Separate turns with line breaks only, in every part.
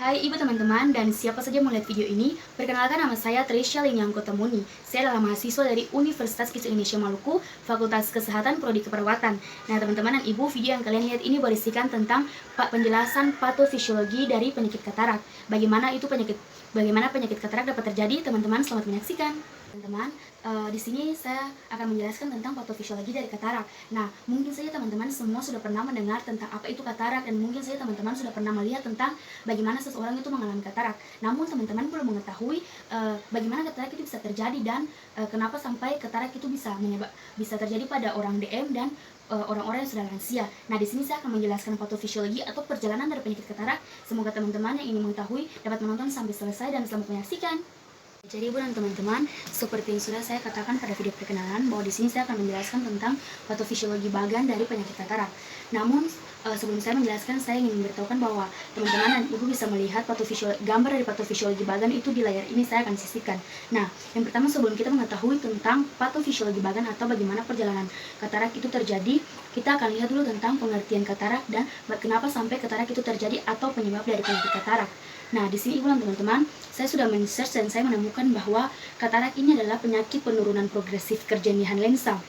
Hai ibu teman-teman dan siapa saja yang melihat video ini, perkenalkan nama saya Trisha Linyangko Temuni. Saya adalah mahasiswa dari Universitas Kristen Indonesia Maluku, Fakultas Kesehatan Prodi Keperawatan. Nah teman-teman dan ibu, video yang kalian lihat ini berisikan tentang penjelasan patofisiologi dari penyakit katarak. Bagaimana penyakit katarak dapat terjadi, teman-teman selamat menyaksikan. Teman-teman, di sini saya akan menjelaskan tentang patofisiologi dari katarak. Nah, mungkin saja teman-teman semua sudah pernah mendengar tentang apa itu katarak dan mungkin saja teman-teman sudah pernah melihat tentang bagaimana seseorang itu mengalami katarak. Namun teman-teman belum mengetahui bagaimana katarak itu bisa terjadi dan kenapa sampai katarak itu bisa terjadi pada orang DM dan orang-orang yang sudah lansia. Nah, di sini saya akan menjelaskan patofisiologi atau perjalanan dari penyakit katarak. Semoga teman-teman yang ingin mengetahui dapat menonton sampai selesai dan selamat menyaksikan. Jadi ibu dan teman-teman, seperti yang sudah saya katakan pada video perkenalan, bahwa di sini saya akan menjelaskan tentang patofisiologi bagan dari penyakit katarak. Namun sebelum saya menjelaskan, saya ingin memberitahukan bahwa teman-teman dan ibu bisa melihat gambar dari patofisiologi bagan itu di layar ini saya akan sisipkan. Nah, yang pertama sebelum kita mengetahui tentang patofisiologi bagan atau bagaimana perjalanan katarak itu terjadi, kita akan lihat dulu tentang pengertian katarak dan kenapa sampai katarak itu terjadi atau penyebab dari penyakit katarak. Nah, di sini ibu dan teman-teman, saya sudah men-search dan saya menemukan bahwa katarak ini adalah penyakit penurunan progresif kejernihan lensa.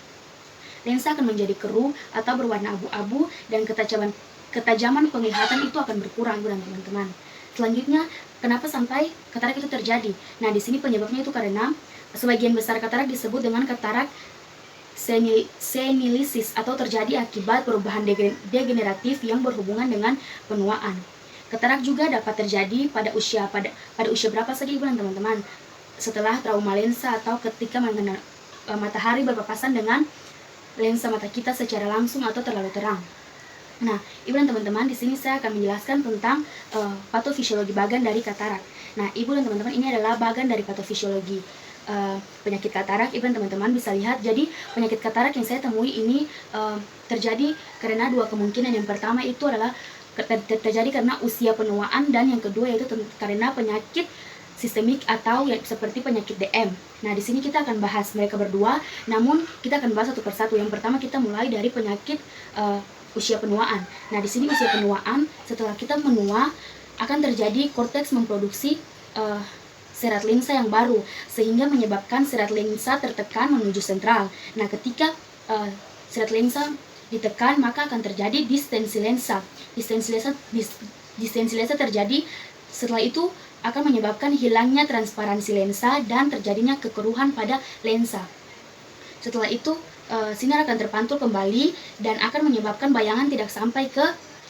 Lensa akan menjadi keruh atau berwarna abu-abu dan ketajaman penglihatan itu akan berkurang, ibu dan teman-teman. Selanjutnya, kenapa sampai katarak itu terjadi? Nah, di sini penyebabnya itu karena sebagian besar katarak disebut dengan katarak senilisis atau terjadi akibat perubahan degeneratif yang berhubungan dengan penuaan. Katarak juga dapat terjadi pada usia berapa saja ibu dan teman-teman? Setelah trauma lensa atau ketika matahari berpapasan dengan lensa mata kita secara langsung atau terlalu terang. Nah, ibu dan teman-teman, di sini saya akan menjelaskan tentang patofisiologi bagan dari katarak. Nah, ibu dan teman-teman, ini adalah bagan dari patofisiologi penyakit katarak. Ibu dan teman-teman bisa lihat, jadi penyakit katarak yang saya temui ini terjadi karena dua kemungkinan. Yang pertama itu adalah terjadi karena usia penuaan, dan yang kedua yaitu karena penyakit sistemik atau seperti penyakit DM. Nah, di sini kita akan bahas mereka berdua, namun kita akan bahas satu persatu. Yang pertama kita mulai dari penyakit usia penuaan. Nah, di sini usia penuaan, setelah kita menua akan terjadi korteks memproduksi serat lensa yang baru, sehingga menyebabkan serat lensa tertekan menuju sentral. Nah, ketika serat lensa ditekan, maka akan terjadi distensi lensa. Distensi lensa terjadi, setelah itu akan menyebabkan hilangnya transparansi lensa dan terjadinya kekeruhan pada lensa. Setelah itu sinar akan terpantul kembali dan akan menyebabkan bayangan tidak sampai ke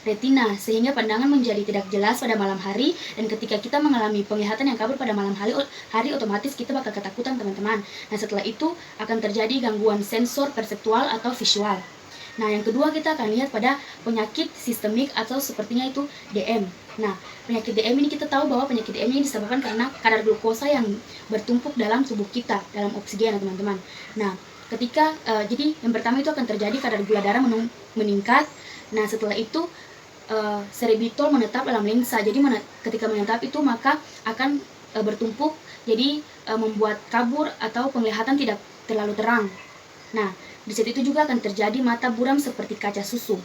retina, sehingga pandangan menjadi tidak jelas pada malam hari. Dan ketika kita mengalami penglihatan yang kabur pada malam hari otomatis kita bakal ketakutan, teman-teman. Nah, setelah itu akan terjadi gangguan sensor perseptual atau visual. Nah, yang kedua kita akan lihat pada penyakit sistemik atau sepertinya itu DM. Nah, penyakit DM ini kita tahu bahwa penyakit DM ini disebabkan karena kadar glukosa yang bertumpuk dalam tubuh kita, dalam oksigen, teman-teman. Nah, ketika jadi yang pertama itu akan terjadi kadar gula darah meningkat. Nah, setelah itu serebitol menetap dalam lensa. Jadi ketika menetap itu maka akan bertumpuk, jadi membuat kabur atau penglihatan tidak terlalu terang. Nah, di saat itu juga akan terjadi mata buram seperti kaca susu.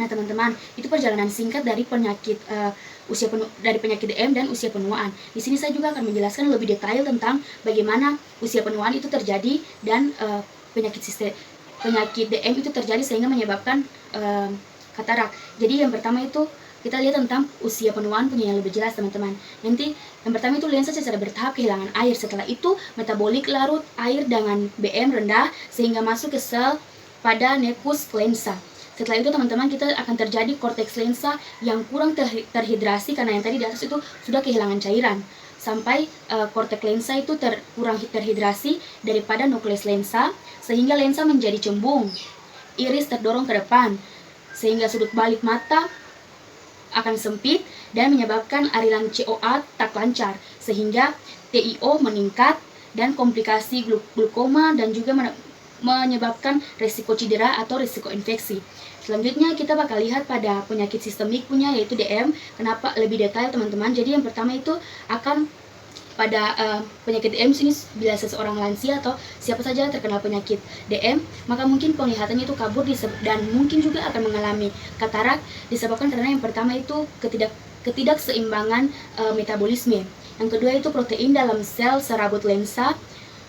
Nah, teman-teman, itu perjalanan singkat dari penyakit penyakit DM dan usia penuaan. Di sini saya juga akan menjelaskan lebih detail tentang bagaimana usia penuaan itu terjadi dan penyakit DM itu terjadi sehingga menyebabkan katarak. Jadi yang pertama itu kita lihat tentang usia penuaan punya yang lebih jelas, teman-teman. Nanti yang pertama itu lensa secara bertahap kehilangan air. Setelah itu metabolik larut air dengan BM rendah sehingga masuk ke sel pada nekus lensa. Setelah itu teman-teman kita akan terjadi korteks lensa yang kurang terhidrasi karena yang tadi di atas itu sudah kehilangan cairan. Sampai korteks lensa itu kurang terhidrasi daripada nukleus lensa sehingga lensa menjadi cembung. Iris terdorong ke depan sehingga sudut balik mata akan sempit dan menyebabkan aliran COA tak lancar sehingga TiO meningkat dan komplikasi glukoma dan juga menyebabkan risiko cedera atau risiko infeksi. Selanjutnya kita bakal lihat pada penyakit sistemik punya yaitu DM. Kenapa lebih detail, teman-teman? Jadi yang pertama itu akan pada penyakit DM ini bila seseorang lansia atau siapa saja terkena penyakit DM, maka mungkin penglihatannya itu kabur dan mungkin juga akan mengalami katarak disebabkan karena yang pertama itu ketidakseimbangan metabolisme. Yang kedua itu protein dalam sel serabut lensa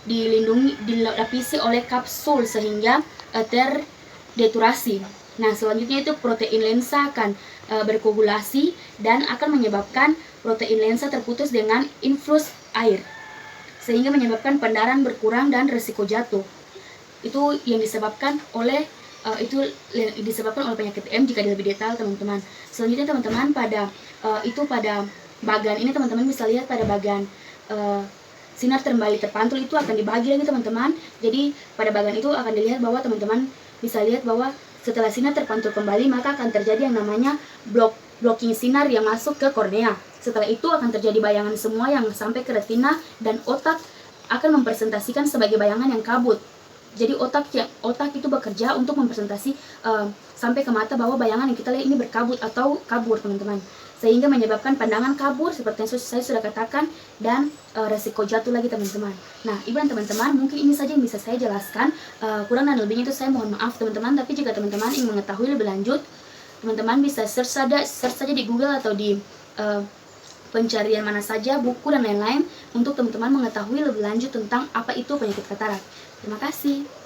dilapisi oleh kapsul sehingga terdeturasi. Nah, selanjutnya itu protein lensa akan berkoagulasi dan akan menyebabkan protein lensa terputus dengan influx air, sehingga menyebabkan pendarahan berkurang dan risiko jatuh. Itu yang disebabkan oleh penyakit M jika lebih detail, teman-teman. Selanjutnya, teman-teman, pada bagan ini teman-teman bisa lihat pada bagan sinar kembali terpantul itu akan dibagi lagi, teman-teman. Jadi pada bagan itu akan dilihat bahwa teman-teman bisa lihat bahwa setelah sinar terpantul kembali maka akan terjadi yang namanya blocking sinar yang masuk ke kornea. Setelah itu akan terjadi bayangan semua yang sampai ke retina dan otak akan mempresentasikan sebagai bayangan yang kabut. Jadi otak itu bekerja untuk mempresentasi sampai ke mata bahwa bayangan yang kita lihat ini berkabut atau kabur, teman-teman, sehingga menyebabkan pandangan kabur seperti yang saya sudah katakan dan resiko jatuh lagi, teman-teman. Nah, Ibu dan teman-teman, mungkin ini saja yang bisa saya jelaskan. Kurang dan lebihnya itu saya mohon maaf, teman-teman. Tapi jika teman-teman ingin mengetahui lebih lanjut, teman-teman bisa search saja di Google atau di pencarian mana saja, buku dan lain-lain, untuk teman-teman mengetahui lebih lanjut tentang apa itu penyakit katarak. Terima kasih.